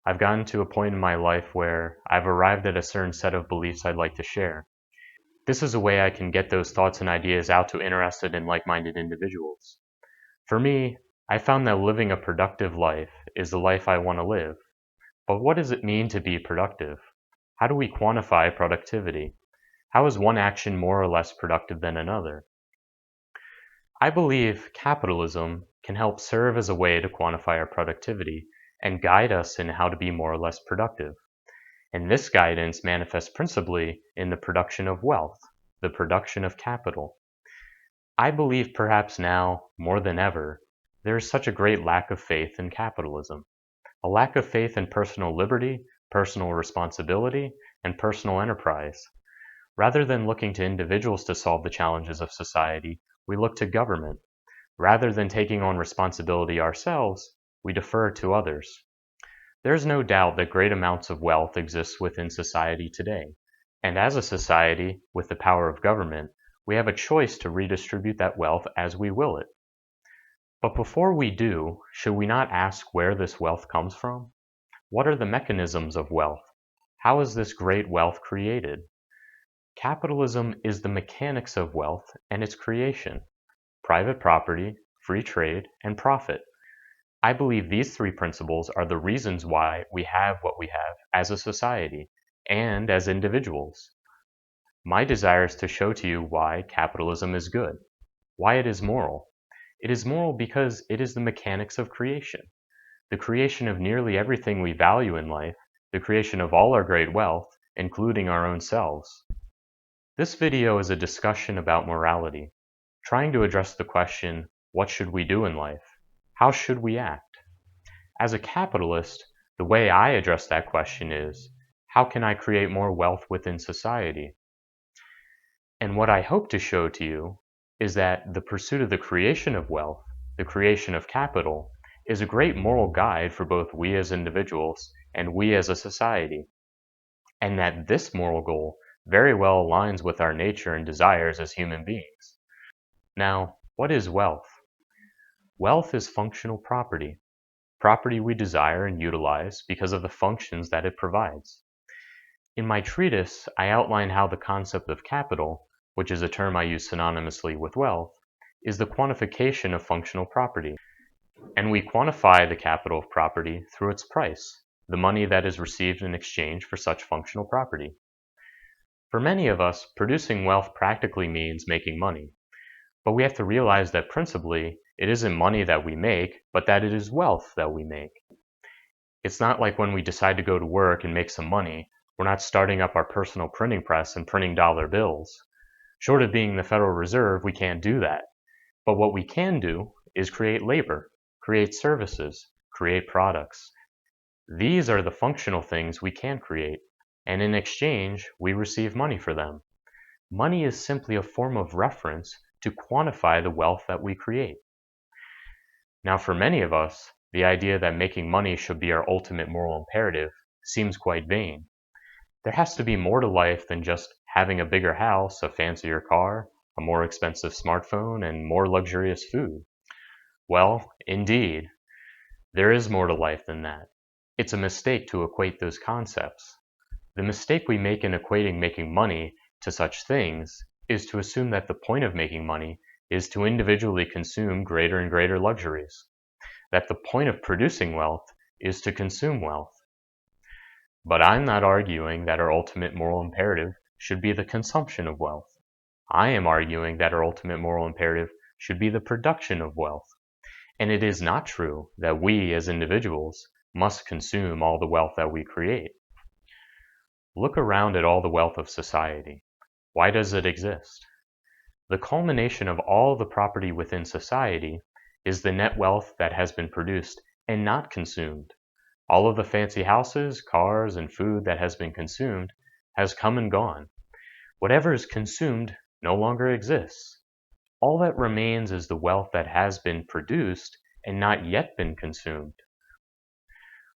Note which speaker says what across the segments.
Speaker 1: I've gotten to a point in my life where I've arrived at a certain set of beliefs I'd like to share. This is a way I can get those thoughts and ideas out to interested and like-minded individuals. For me, I found that living a productive life is the life I want to live. But what does it mean to be productive? How do we quantify productivity? How is one action more or less productive than another? I believe capitalism can help serve as a way to quantify our productivity and guide us in how to be more or less productive. And this guidance manifests principally in the production of wealth, the production of capital. I believe perhaps now, more than ever, there is such a great lack of faith in capitalism, a lack of faith in personal liberty, personal responsibility, and personal enterprise. Rather than looking to individuals to solve the challenges of society, we look to government. Rather than taking on responsibility ourselves, we defer to others. There is no doubt that great amounts of wealth exist within society today, and as a society, with the power of government, we have a choice to redistribute that wealth as we will it. But before we do, should we not ask where this wealth comes from? What are the mechanisms of wealth? How is this great wealth created? Capitalism is the mechanics of wealth and its creation: private property, free trade, and profit. I believe these three principles are the reasons why we have what we have as a society and as individuals. My desire is to show to you why capitalism is good, why it is moral. It is moral because it is the mechanics of creation, the creation of nearly everything we value in life, the creation of all our great wealth, including our own selves. This video is a discussion about morality, trying to address the question, what should we do in life? How should we act? As a capitalist, the way I address that question is, how can I create more wealth within society? And what I hope to show to you is that the pursuit of the creation of wealth, the creation of capital, is a great moral guide for both we as individuals and we as a society, and that this moral goal very well aligns with our nature and desires as human beings. Now, what is wealth? Wealth is functional property, property we desire and utilize because of the functions that it provides. In my treatise, I outline how the concept of capital, which is a term I use synonymously with wealth, is the quantification of functional property. And we quantify the capital of property through its price, the money that is received in exchange for such functional property. For many of us, producing wealth practically means making money. But we have to realize that principally, it isn't money that we make, but that it is wealth that we make. It's not like when we decide to go to work and make some money, we're not starting up our personal printing press and printing dollar bills. Short of being the Federal Reserve, we can't do that. But what we can do is create labor, create services, create products. These are the functional things we can create, and in exchange, we receive money for them. Money is simply a form of reference to quantify the wealth that we create. Now, for many of us, the idea that making money should be our ultimate moral imperative seems quite vain. There has to be more to life than just having a bigger house, a fancier car, a more expensive smartphone, and more luxurious food. Well, indeed, there is more to life than that. It's a mistake to equate those concepts. The mistake we make in equating making money to such things is to assume that the point of making money is to individually consume greater and greater luxuries, that the point of producing wealth is to consume wealth. But I'm not arguing that our ultimate moral imperative should be the consumption of wealth. I am arguing that our ultimate moral imperative should be the production of wealth. And it is not true that we as individuals must consume all the wealth that we create. Look around at all the wealth of society. Why does it exist? The culmination of all the property within society is the net wealth that has been produced and not consumed. All of the fancy houses, cars, and food that has been consumed has come and gone. Whatever is consumed no longer exists. All that remains is the wealth that has been produced and not yet been consumed.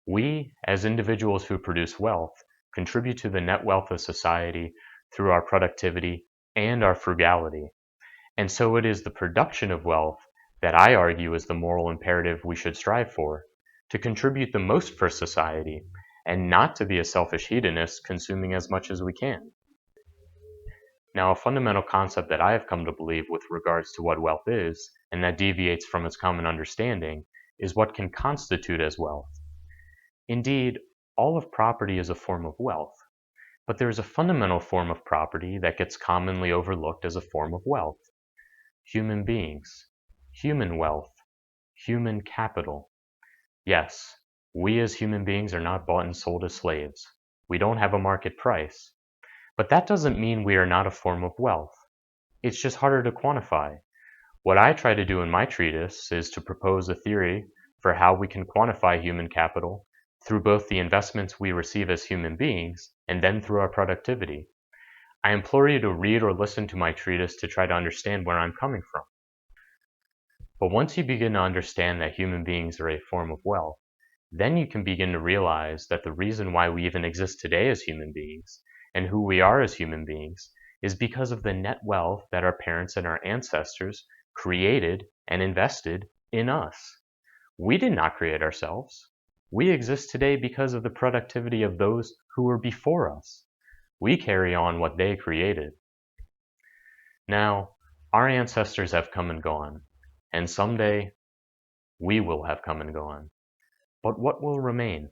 Speaker 1: We, as individuals who produce wealth, contribute to the net wealth of society through our productivity and our frugality. And so it is the production of wealth that I argue is the moral imperative we should strive for, to contribute the most for society, and not to be a selfish hedonist consuming as much as we can. Now, a fundamental concept that I have come to believe with regards to what wealth is, and that deviates from its common understanding, is what can constitute as wealth. Indeed, all of property is a form of wealth, but there is a fundamental form of property that gets commonly overlooked as a form of wealth: human beings, human wealth, human capital. Yes, we as human beings are not bought and sold as slaves. We don't have a market price. But that doesn't mean we are not a form of wealth. It's just harder to quantify. What I try to do in my treatise is to propose a theory for how we can quantify human capital through both the investments we receive as human beings and then through our productivity. I implore you to read or listen to my treatise to try to understand where I'm coming from. But once you begin to understand that human beings are a form of wealth, then you can begin to realize that the reason why we even exist today as human beings, and who we are as human beings, is because of the net wealth that our parents and our ancestors created and invested in us. We did not create ourselves. We exist today because of the productivity of those who were before us. We carry on what they created. Now, our ancestors have come and gone, and someday we will have come and gone. But what will remain?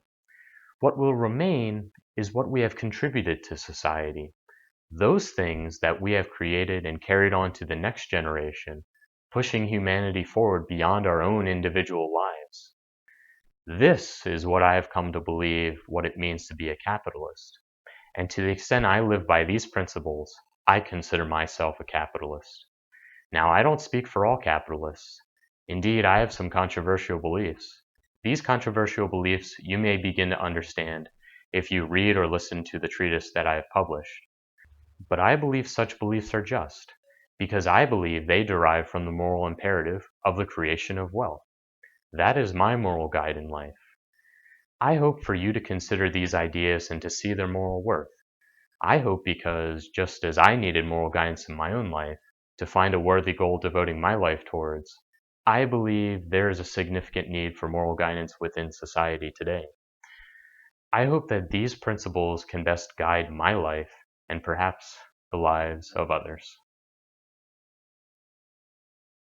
Speaker 1: What will remain is what we have contributed to society. Those things that we have created and carried on to the next generation, pushing humanity forward beyond our own individual lives. This is what I have come to believe what it means to be a capitalist. And to the extent I live by these principles, I consider myself a capitalist. Now, I don't speak for all capitalists. Indeed, I have some controversial beliefs. These controversial beliefs you may begin to understand if you read or listen to the treatise that I have published. But I believe such beliefs are just, because I believe they derive from the moral imperative of the creation of wealth. That is my moral guide in life. I hope for you to consider these ideas and to see their moral worth. I hope because, just as I needed moral guidance in my own life to find a worthy goal devoting my life towards, I believe there is a significant need for moral guidance within society today. I hope that these principles can best guide my life and perhaps the lives of others.